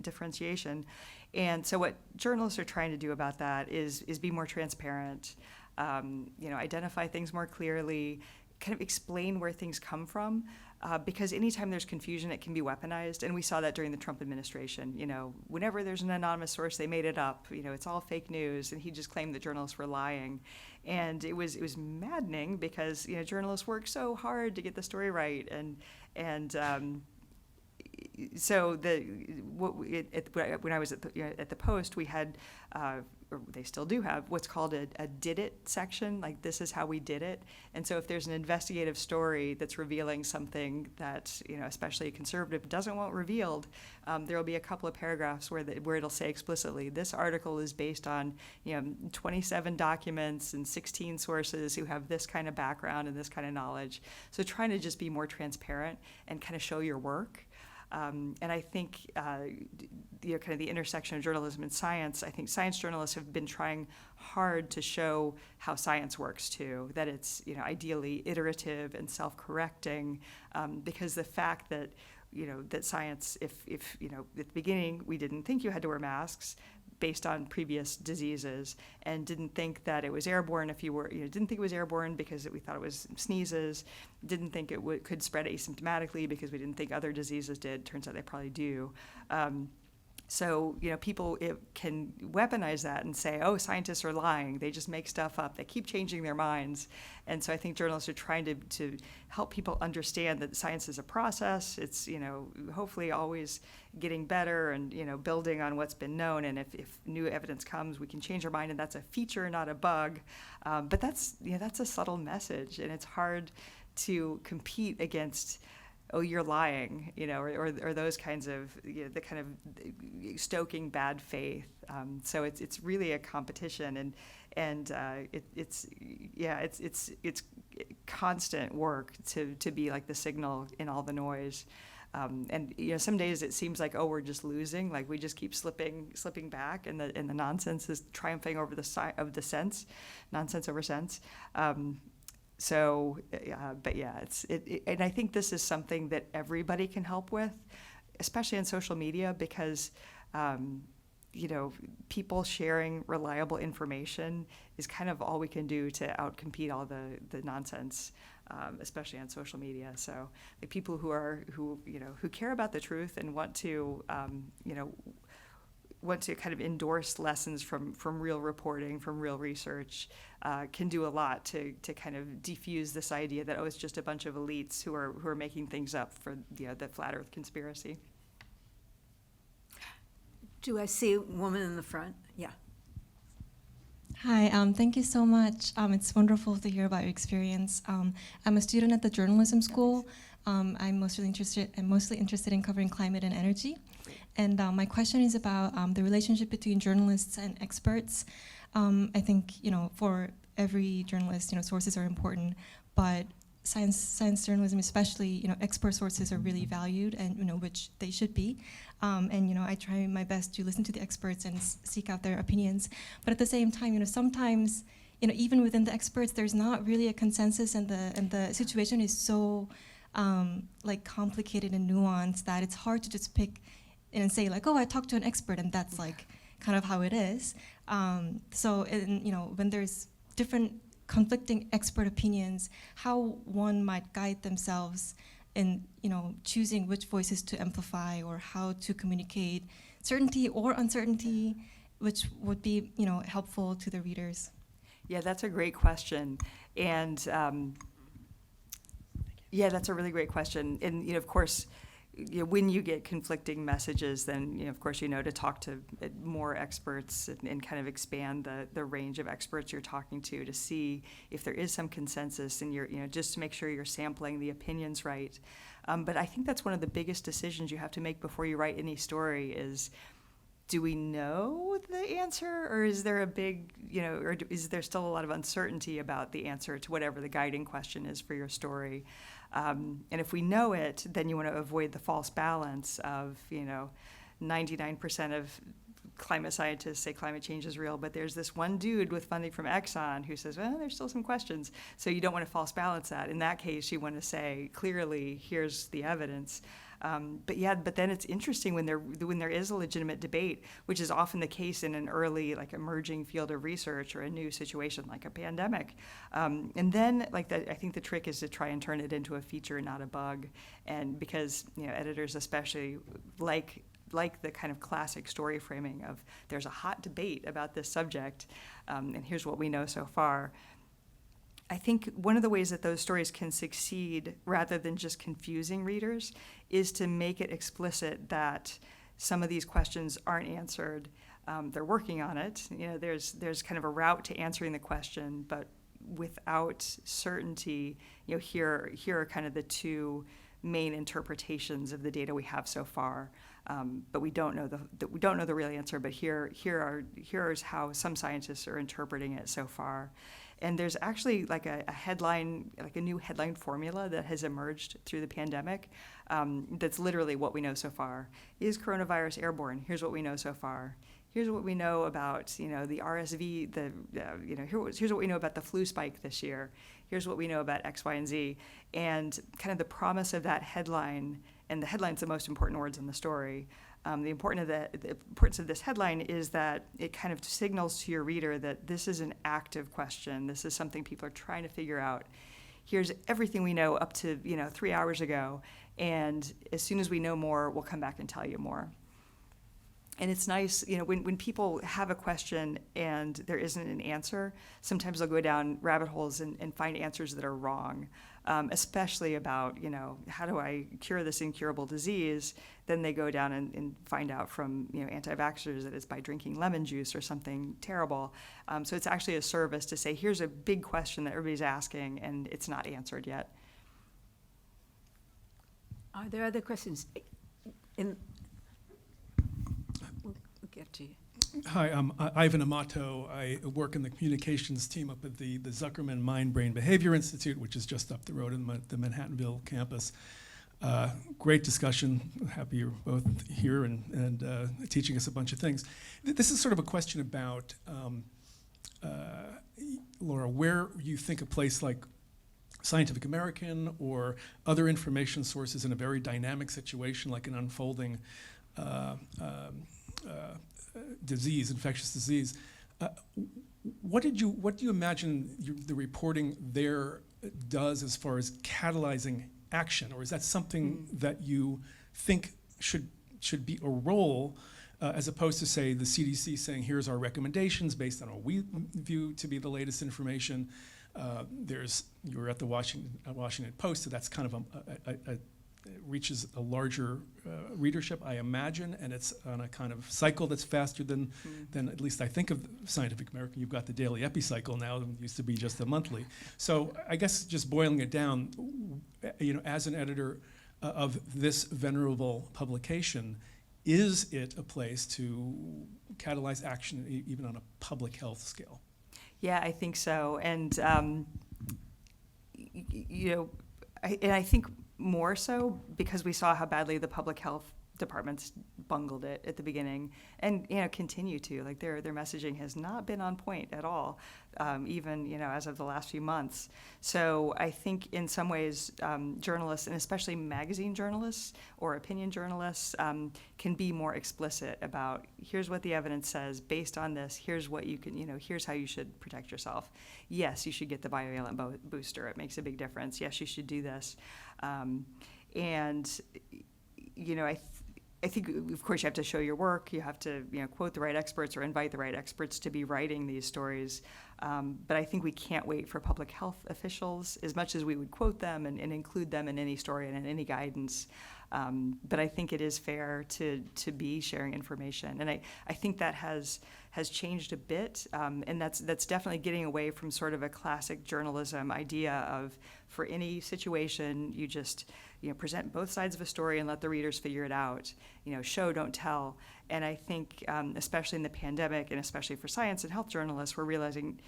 differentiation. And so what journalists are trying to do about that is be more transparent, identify things more clearly, kind of explain where things come from. Because anytime there's confusion, it can be weaponized, and we saw that during the Trump administration. Whenever there's an anonymous source, they made it up. It's all fake news, and he just claimed that journalists were lying, and it was maddening because journalists work so hard to get the story right, and so when I was at the Post, we had. Or they still do have what's called a did it section, like this is how we did it. And so if there's an investigative story that's revealing something that, especially a conservative doesn't want revealed, there'll be a couple of paragraphs where it'll say explicitly, this article is based on, 27 documents and 16 sources who have this kind of background and this kind of knowledge. So trying to just be more transparent and kind of show your work. And I think, kind of the intersection of journalism and science, I think science journalists have been trying hard to show how science works too, that it's, ideally iterative and self-correcting, because the fact that, that science, if at the beginning we didn't think you had to wear masks, based on previous diseases, and didn't think that it was airborne if you were, didn't think it was airborne because we thought it was sneezes, didn't think it could spread asymptomatically because we didn't think other diseases did. Turns out they probably do. So, people can weaponize that and say, oh, scientists are lying. They just make stuff up. They keep changing their minds. And so I think journalists are trying to help people understand that science is a process. It's, hopefully always getting better and, building on what's been known. And if new evidence comes, we can change our mind, and that's a feature, not a bug. But that's a subtle message, and it's hard to compete against, oh, you're lying, or those kinds of, the kind of stoking bad faith. So it's really a competition, and it's constant work to be like the signal in all the noise. And some days it seems like, oh, we're just losing, like we just keep slipping back, and the nonsense is triumphing over the sense, nonsense over sense. But yeah, and I think this is something that everybody can help with, especially on social media, because people sharing reliable information is kind of all we can do to outcompete all the nonsense, especially on social media. So the people who care about the truth and want to kind of endorse lessons from real reporting, from real research, can do a lot to kind of defuse this idea that, oh, it's just a bunch of elites who are making things up for the flat Earth conspiracy. Do I see a woman in the front? Yeah. Hi, thank you so much. It's wonderful to hear about your experience. I'm a student at the journalism school. I'm mostly interested in covering climate and energy. And my question is about the relationship between journalists and experts. I think, for every journalist, sources are important, but science journalism especially, expert sources are really valued, and, which they should be. And, I try my best to listen to the experts and seek out their opinions. But at the same time, sometimes, even within the experts, there's not really a consensus, and the situation is so complicated and nuanced that it's hard to just pick and say like, oh, I talked to an expert, and that's like kind of how it is. So when there's different conflicting expert opinions, how one might guide themselves in choosing which voices to amplify, or how to communicate certainty or uncertainty, which would be helpful to the readers. Yeah, that's a great question, and that's a really great question. And of course, when you get conflicting messages, then of course to talk to more experts and kind of expand the range of experts you're talking to see if there is some consensus, and you're just to make sure you're sampling the opinions right. But I think that's one of the biggest decisions you have to make before you write any story is, do we know the answer, or is there a big, or is there still a lot of uncertainty about the answer to whatever the guiding question is for your story? And if we know it, then you want to avoid the false balance of, 99% of climate scientists say climate change is real, but there's this one dude with funding from Exxon who says, well, there's still some questions. So you don't want to false balance that. In that case, you want to say, clearly, here's the evidence. But then it's interesting when there is a legitimate debate, which is often the case in an early, emerging field of research or a new situation like a pandemic. And then, I think the trick is to try and turn it into a feature, not a bug. And because, editors especially like the kind of classic story framing of there's a hot debate about this subject, and here's what we know so far. I think one of the ways that those stories can succeed, rather than just confusing readers, is to make it explicit that some of these questions aren't answered. They're working on it. There's kind of a route to answering the question, but without certainty, here are kind of the two main interpretations of the data we have so far. But we don't know the real answer. But here's how some scientists are interpreting it so far. And there's actually a headline, a new headline formula that has emerged through the pandemic. That's literally what we know so far. Is coronavirus airborne? Here's what we know so far. Here's what we know about the RSV. Here's what we know about the flu spike this year. Here's what we know about X, Y, and Z. And kind of the promise of that headline, and the headline's the most important words in the story. The importance of this headline is that it kind of signals to your reader that this is an active question. This is something people are trying to figure out. Here's everything we know up to 3 hours ago, and as soon as we know more, we'll come back and tell you more. And it's nice, when people have a question and there isn't an answer, sometimes they'll go down rabbit holes and find answers that are wrong, especially about, how do I cure this incurable disease? Then they go down and find out from, anti-vaxxers that it's by drinking lemon juice or something terrible. So it's actually a service to say, here's a big question that everybody's asking and it's not answered yet. Are there other questions? We'll get to you. Hi, I'm Ivan Amato. I work in the communications team up at the Zuckerman Mind Brain Behavior Institute, which is just up the road in the Manhattanville campus. great discussion. Happy you're both here and teaching us a bunch of things. This is sort of a question about, Laura, where you think a place like Scientific American or other information sources in a very dynamic situation like an unfolding disease, infectious disease, what do you imagine the reporting there does as far as catalyzing action, or is that something that you think should be a role as opposed to, say, the CDC saying, here's our recommendations based on what we view to be the latest information? You're at the Washington Post, so that's kind of it reaches a larger readership, I imagine, and it's on a kind of cycle that's faster than at least I think of Scientific American. You've got the daily epicycle now, it used to be just the monthly. So I guess just boiling it down, as an editor of this venerable publication, is it a place to catalyze action even on a public health scale? Yeah, I think so. And, I think more so because we saw how badly the public health departments bungled it at the beginning and, continue to. Like their messaging has not been on point at all, even, as of the last few months. So I think in some ways journalists, and especially magazine journalists or opinion journalists, can be more explicit about here's what the evidence says based on this, here's what you can, here's how you should protect yourself. Yes, you should get the bivalent booster. It makes a big difference. Yes, you should do this. I think, of course, you have to show your work. You have to, quote the right experts or invite the right experts to be writing these stories. But I think we can't wait for public health officials as much as we would quote them and include them in any story and in any guidance. But I think it is fair to be sharing information. And I think that has changed a bit. And that's definitely getting away from sort of a classic journalism idea of for any situation, you just present both sides of a story and let the readers figure it out. Show, don't tell. And I think, especially in the pandemic, and especially for science and health journalists, we're realizing,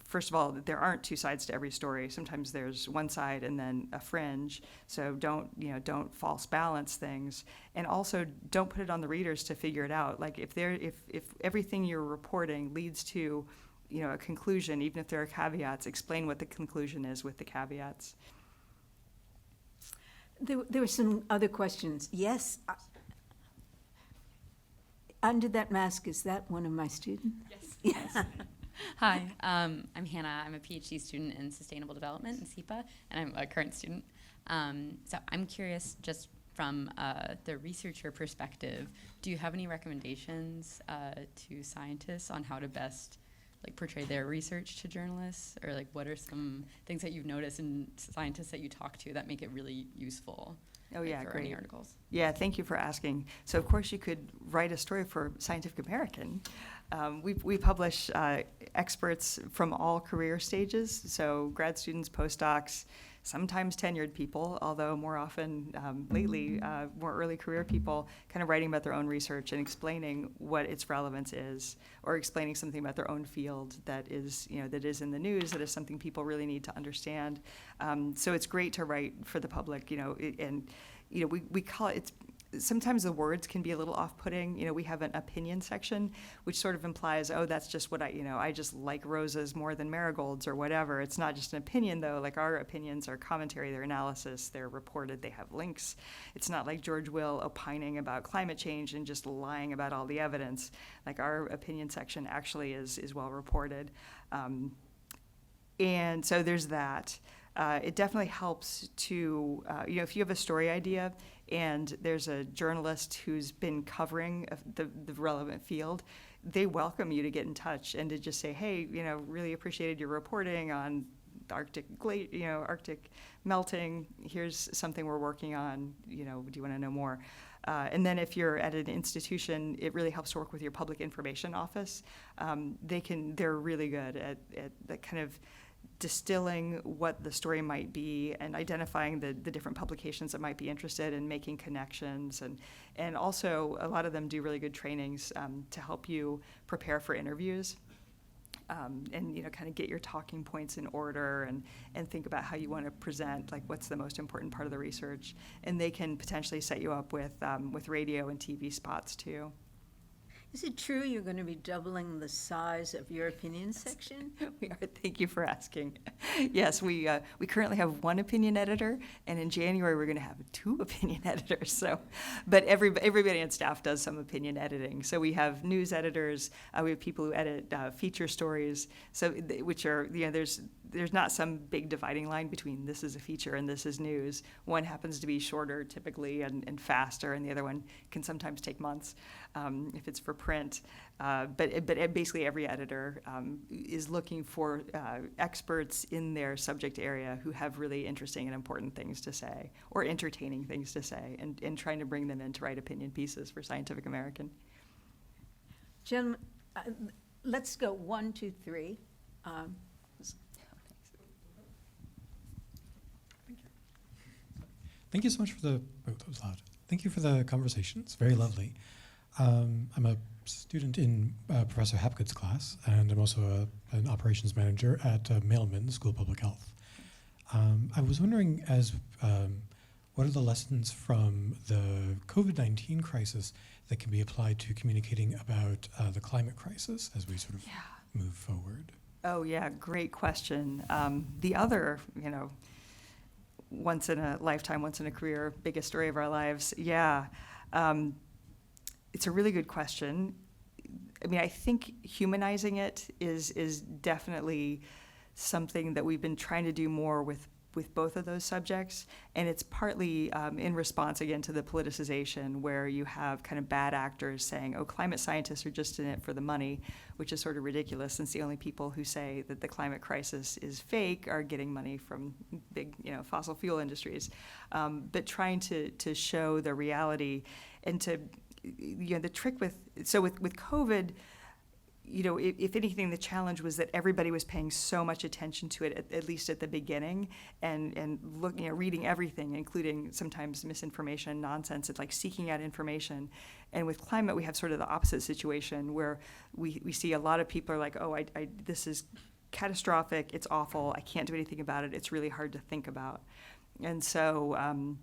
first of all, that there aren't two sides to every story. Sometimes there's one side and then a fringe. So don't false balance things, and also don't put it on the readers to figure it out. Like if everything you're reporting leads to, a conclusion, even if there are caveats, explain what the conclusion is with the caveats. There were some other questions. Yes. Under that mask, is that one of my students? Yes. Yes. Hi, I'm Hannah. I'm a PhD student in Sustainable Development in SEPA, and I'm a current student. So I'm curious, just from the researcher perspective, do you have any recommendations to scientists on how to best portray their research to journalists, or what are some things that you've noticed in scientists that you talk to that make it really useful? Oh yeah, for great. any articles. Yeah, thank you for asking. So of course you could write a story for Scientific American. We publish experts from all career stages, so grad students, postdocs, sometimes tenured people, although more often lately, more early career people kind of writing about their own research and explaining what its relevance is, or explaining something about their own field that is, that is in the news, that is something people really need to understand. So it's great to write for the public, we call it, sometimes the words can be a little off-putting. We have an opinion section, which sort of implies, oh, that's just what I just like roses more than marigolds or whatever. It's not just an opinion, though. Like our opinions are commentary, they're analysis, they're reported, they have links. It's not like George Will opining about climate change and just lying about all the evidence. Like our opinion section actually is well reported. And so there's that. It definitely helps to, if you have a story idea and there's a journalist who's been covering the relevant field, they welcome you to get in touch and to just say, hey, really appreciated your reporting on the Arctic melting. Here's something we're working on. Do you want to know more? And then if you're at an institution, it really helps to work with your public information office. They're really good at that kind of distilling what the story might be and identifying the different publications that might be interested and making connections. And also, a lot of them do really good trainings to help you prepare for interviews. and kind of get your talking points in order and think about how you want to present, like what's the most important part of the research. And they can potentially set you up with radio and TV spots too. Is it true you're going to be doubling the size of your opinion section? We are. Thank you for asking. Yes, we currently have one opinion editor, and in January we're going to have 2 opinion editors. So, but everybody on staff does some opinion editing. So we have news editors. We have people who edit feature stories. So which are there's not some big dividing line between this is a feature and this is news. One happens to be shorter typically and faster, and the other one can sometimes take months if it's for print. But basically every editor is looking for experts in their subject area who have really interesting and important things to say or entertaining things to say, and trying to bring them in to write opinion pieces for Scientific American. Gentlemen, let's go 1, 2, 3. Thank you so much for the, that was loud. Thank you for the conversation. It's very lovely. I'm a student in Professor Hapgood's class, and I'm also an operations manager at Mailman School of Public Health. I was wondering, what are the lessons from the COVID-19 crisis that can be applied to communicating about the climate crisis as we sort of move forward? Oh yeah, great question. The other, once in a lifetime, once in a career, biggest story of our lives. Yeah, it's a really good question. I mean, I think humanizing it is definitely something that we've been trying to do more with both of those subjects, and it's partly in response again to the politicization, where you have kind of bad actors saying, oh, climate scientists are just in it for the money, which is sort of ridiculous, since the only people who say that the climate crisis is fake are getting money from big fossil fuel industries. But trying to show the reality, and to the trick with COVID, if anything, the challenge was that everybody was paying so much attention to it, at least at the beginning, and reading everything, including sometimes misinformation and nonsense. It's like seeking out information. And with climate, we have sort of the opposite situation, where we see a lot of people are like, oh, this is catastrophic, it's awful, I can't do anything about it, it's really hard to think about. And so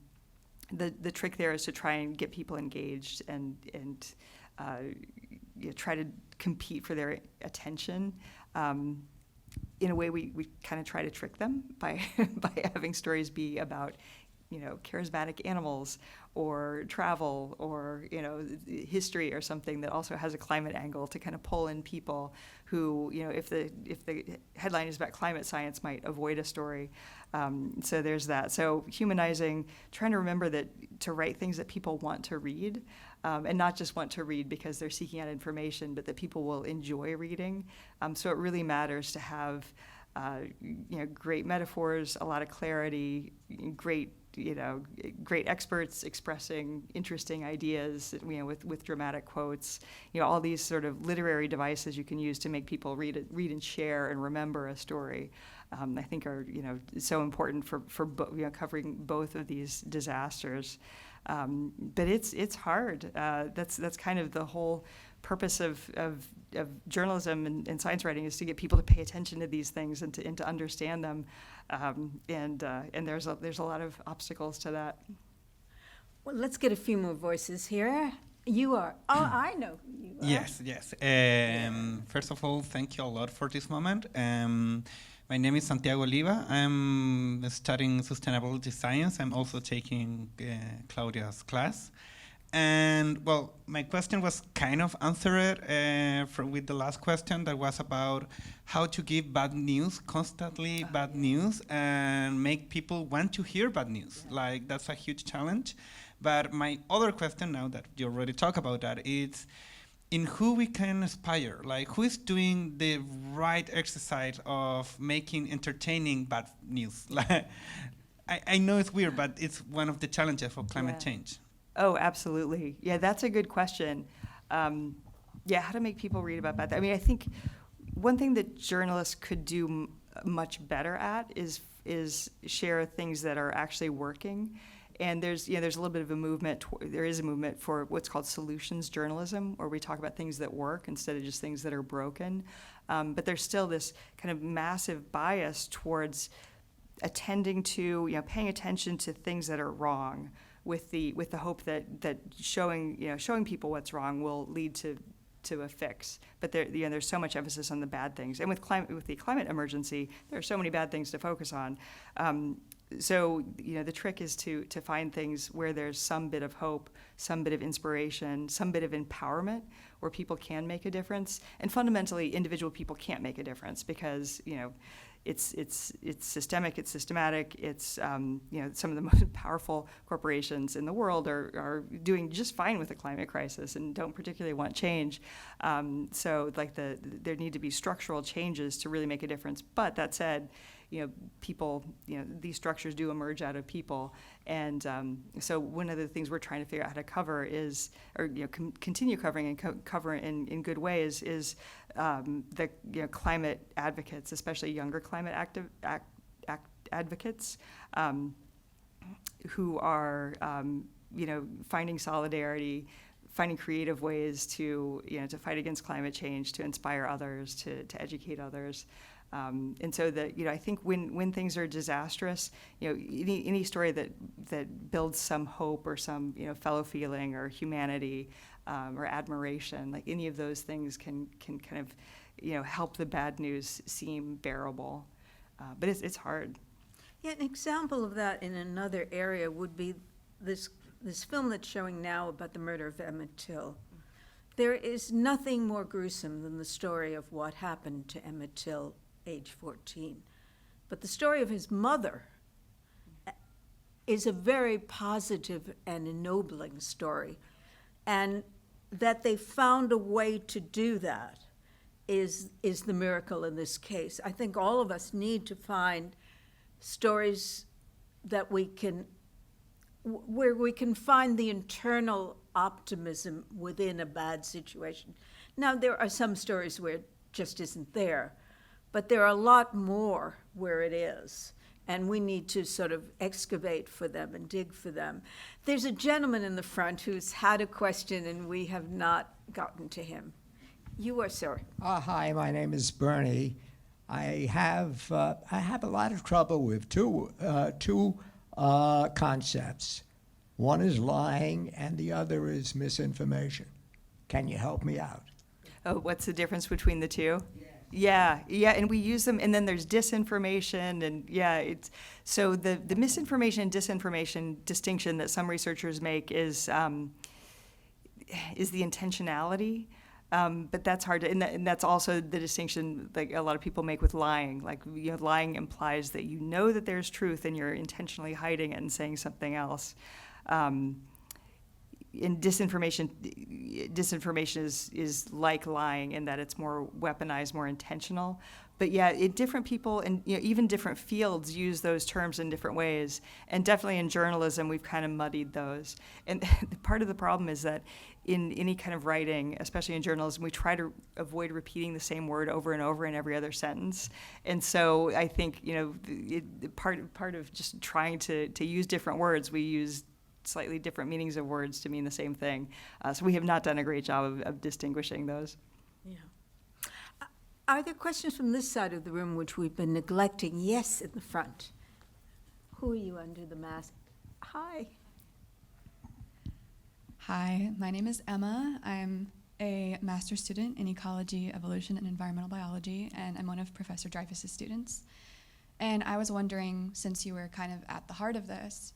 the trick there is to try and get people engaged and try to compete for their attention. In a way, we kind of try to trick them by having stories be about charismatic animals or travel or history or something that also has a climate angle, to kind of pull in people who if the headline is about climate science might avoid a story. So there's that. So humanizing, trying to remember that to write things that people want to read, and not just want to read because they're seeking out information, but that people will enjoy reading. So it really matters to have great metaphors, a lot of clarity, great experts expressing interesting ideas, with dramatic quotes, all these sort of literary devices you can use to make people read and share and remember a story. I think are so important for covering both of these disasters. But it's hard. That's kind of the whole purpose of journalism and science writing, is to get people to pay attention to these things and to understand them. And there's a lot of obstacles to that. Well, let's get a few more voices here. You are. Oh, I know who you are. Yes. First of all, thank you a lot for this moment. My name is Santiago Oliva. I'm studying sustainability science. I'm also taking Claudia's class. And, well, my question was kind of answered with the last question that was about how to give bad news, constantly bad news, and make people want to hear bad news. Like, that's a huge challenge. But my other question, now that you already talked about that, is in who we can aspire. Like, who is doing the right exercise of making entertaining bad news? Like, I know it's weird, but it's one of the challenges for climate change. Oh, absolutely. Yeah, that's a good question. How to make people read about that. I mean, I think one thing that journalists could do much better at is share things that are actually working, And there's a little bit of a movement, there is a movement for what's called solutions journalism, where we talk about things that work instead of just things that are broken. But there's still this kind of massive bias towards attending to, paying attention to things that are wrong, with the hope that showing people what's wrong will lead to a fix. But there's so much emphasis on the bad things, and with the climate emergency, there are so many bad things to focus on. So the trick is to find things where there's some bit of hope, some bit of inspiration, some bit of empowerment, where people can make a difference. And fundamentally, individual people can't make a difference because it's systemic, it's systematic, it's some of the most powerful corporations in the world are doing just fine with the climate crisis and don't particularly want change. So there need to be structural changes to really make a difference. But that said, people, these structures do emerge out of people. And so one of the things we're trying to figure out how to cover is, or continue covering and cover in good ways is the climate advocates, especially younger climate advocates, who are finding solidarity, finding creative ways to fight against climate change, to inspire others, to educate others. And so that I think when things are disastrous, any story that builds some hope or some fellow feeling or humanity or admiration, like any of those things can kind of help the bad news seem bearable. But it's hard. Yeah, an example of that in another area would be this film that's showing now about the murder of Emmett Till. There is nothing more gruesome than the story of what happened to Emmett Till, age 14. But the story of his mother is a very positive and ennobling story. And that they found a way to do that is the miracle in this case. I think all of us need to find stories that where we can find the internal optimism within a bad situation. Now, there are some stories where it just isn't there, but there are a lot more where it is, and we need to sort of excavate for them and dig for them. There's a gentleman in the front who's had a question, and we have not gotten to him. You are, sir. Hi, my name is Bernie. I have a lot of trouble with two concepts. One is lying, and the other is misinformation. Can you help me out? Oh, what's the difference between the two? Yeah, and we use them, and then there's disinformation, and so the misinformation and disinformation distinction that some researchers make is the intentionality, but that's hard to, and that's also the distinction like a lot of people make with lying. Like lying implies that that there's truth and you're intentionally hiding it and saying something else. In disinformation is like lying in that it's more weaponized, more intentional. But different people and even different fields use those terms in different ways. And definitely in journalism, we've kind of muddied those. And part of the problem is that in any kind of writing, especially in journalism, we try to avoid repeating the same word over and over in every other sentence. And so I think part of just trying to use different words, we use slightly different meanings of words to mean the same thing. So we have not done a great job of distinguishing those. Yeah. Are there questions from this side of the room which we've been neglecting? Yes, in the front. Who are you under the mask? Hi. Hi, my name is Emma. I'm a master's student in ecology, evolution, and environmental biology, and I'm one of Professor Dreifus' students. And I was wondering, since you were kind of at the heart of this,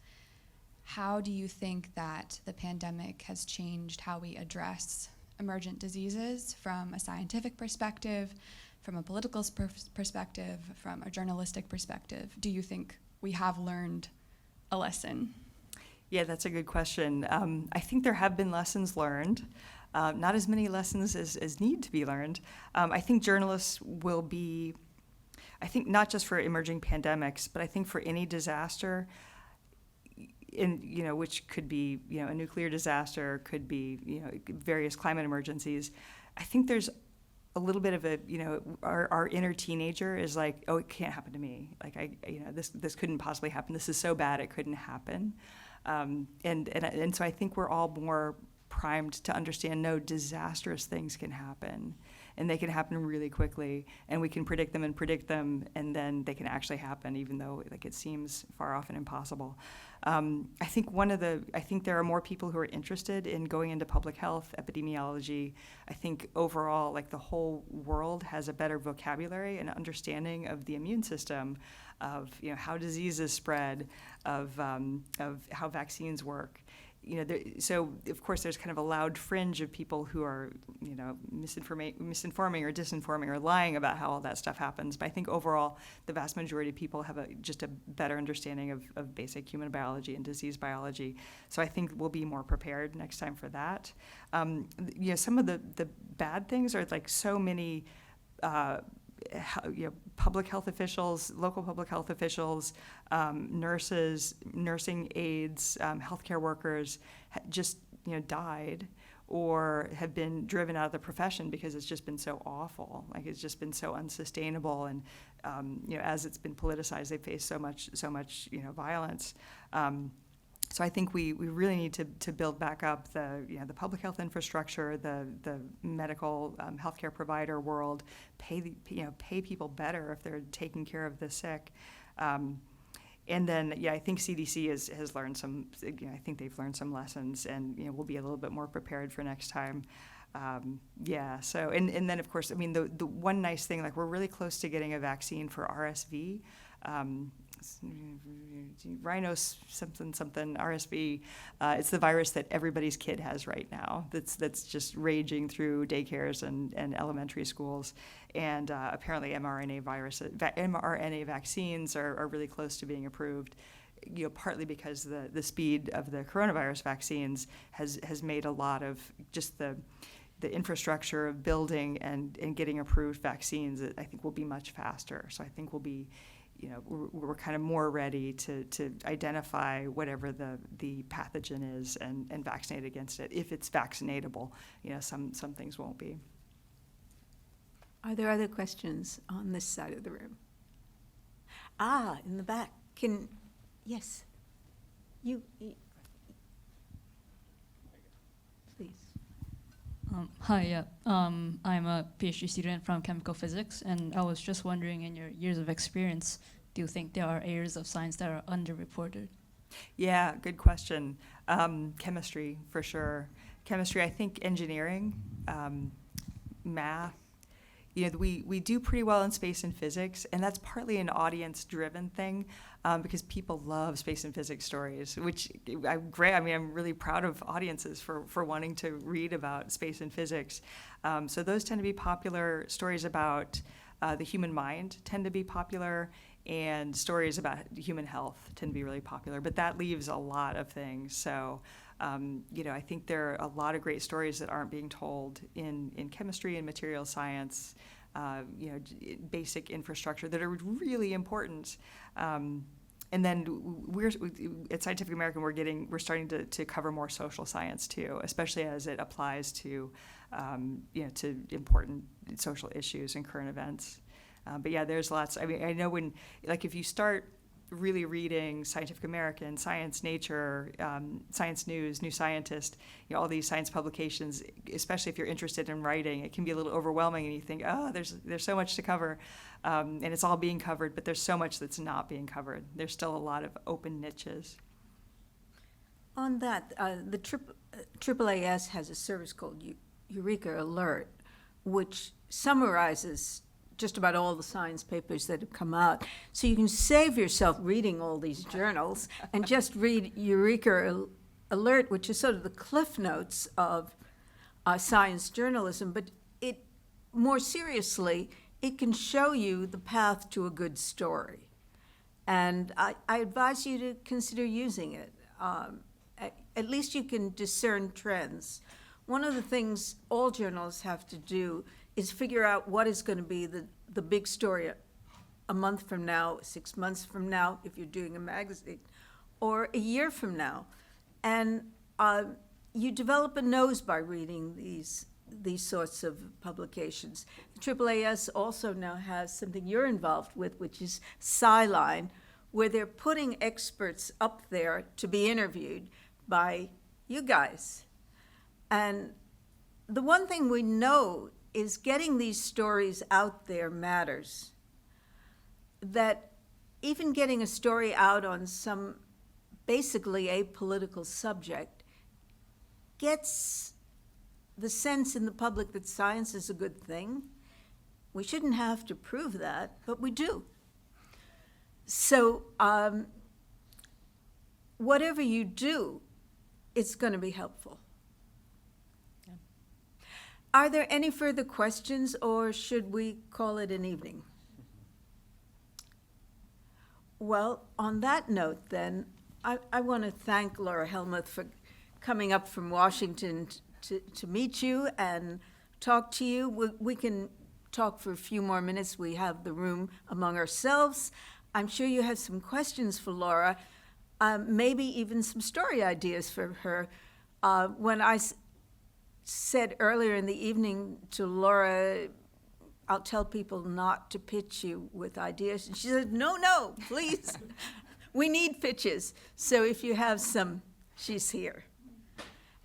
how do you think that the pandemic has changed how we address emergent diseases from a scientific perspective, from a political perspective, from a journalistic perspective? Do you think we have learned a lesson? Yeah, that's a good question. I think there have been lessons learned, not as many lessons as need to be learned. I think journalists will be, I think not just for emerging pandemics, but I think for any disaster, which could be, a nuclear disaster, could be, various climate emergencies. I think there's a little bit of a, our inner teenager is like, oh, it can't happen to me. Like this couldn't possibly happen. This is so bad, it couldn't happen. And so I think we're all more primed to understand, no, disastrous things can happen, and they can happen really quickly, and we can predict them, and then they can actually happen, even though like it seems far off and impossible. I think there are more people who are interested in going into public health, epidemiology. I think overall, like the whole world has a better vocabulary and understanding of the immune system, of how diseases spread, of how vaccines work. So of course there's kind of a loud fringe of people who are, misinforming or disinforming or lying about how all that stuff happens. But I think overall, the vast majority of people have just a better understanding of basic human biology and disease biology. So I think we'll be more prepared next time for that. Some of the bad things are like so many. Public health officials, local public health officials, nurses, nursing aides, healthcare workers just died or have been driven out of the profession because it's just been so awful. Like it's just been so unsustainable, and as it's been politicized, they face so much violence. So I think we really need to build back up the public health infrastructure, the medical healthcare provider world, pay people better if they're taking care of the sick, and then I think CDC has learned some. I think they've learned some lessons, and we'll be a little bit more prepared for next time. So and then of course, I mean the one nice thing, like we're really close to getting a vaccine for RSV. Rhino something RSV. It's the virus that everybody's kid has right now. That's just raging through daycares and elementary schools, and apparently mRNA vaccines are really close to being approved. Partly because the speed of the coronavirus vaccines has made a lot of just the infrastructure of building and getting approved vaccines, I think will be much faster. So I think we'll be. We're kind of more ready to identify whatever the pathogen is and vaccinate against it if it's vaccinatable. Some things won't be. Are there other questions on this side of the room? In the back. Yes. You please. Hi, I'm a PhD student from chemical physics, and I was just wondering, in your years of experience, do you think there are areas of science that are underreported? Yeah, good question. Chemistry, for sure. Chemistry, I think engineering, math. We do pretty well in space and physics, and that's partly an audience-driven thing because people love space and physics stories, which I'm great. I mean, I'm really proud of audiences for wanting to read about space and physics. So those tend to be popular. Stories about the human mind tend to be popular, and stories about human health tend to be really popular. But that leaves a lot of things. So. I think there are a lot of great stories that aren't being told in chemistry and material science, basic infrastructure that are really important. And then we're at Scientific American, we're starting to cover more social science too, especially as it applies to to important social issues and current events. But yeah, there's lots. I mean, I know if you start really reading Scientific American, Science, Nature, Science News, New Scientist, all these science publications, especially if you're interested in writing, it can be a little overwhelming, and you think, there's so much to cover, and it's all being covered, but there's so much that's not being covered. There's still a lot of open niches. On that, the AAAS has a service called Eureka Alert, which summarizes just about all the science papers that have come out. So you can save yourself reading all these journals and just read Eureka Alert, which is sort of the cliff notes of science journalism. But more seriously, it can show you the path to a good story. And I advise you to consider using it. At least you can discern trends. One of the things all journalists have to do is figure out what is going to be the big story a month from now, 6 months from now, if you're doing a magazine, or a year from now. And you develop a nose by reading these sorts of publications. The AAAS also now has something you're involved with, which is SciLine, where they're putting experts up there to be interviewed by you guys. And the one thing we know is getting these stories out there matters. That even getting a story out on some basically apolitical subject gets the sense in the public that science is a good thing. We shouldn't have to prove that, but we do. So whatever you do, it's going to be helpful. Yeah. Are there any further questions, or should we call it an evening? Well, on that note then, I want to thank Laura Helmuth for coming up from Washington to meet you and talk to you. We can talk for a few more minutes. We have the room among ourselves. I'm sure you have some questions for Laura, maybe even some story ideas for her. When I said earlier in the evening to Laura, I'll tell people not to pitch you with ideas, and she said, no, please. We need pitches. So if you have some, she's here.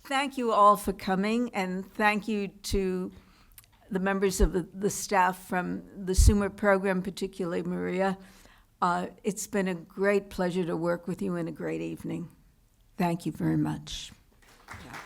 Thank you all for coming, and thank you to the members of the staff from the SUMA program, particularly Maria. It's been a great pleasure to work with you and a great evening. Thank you very much. Yeah.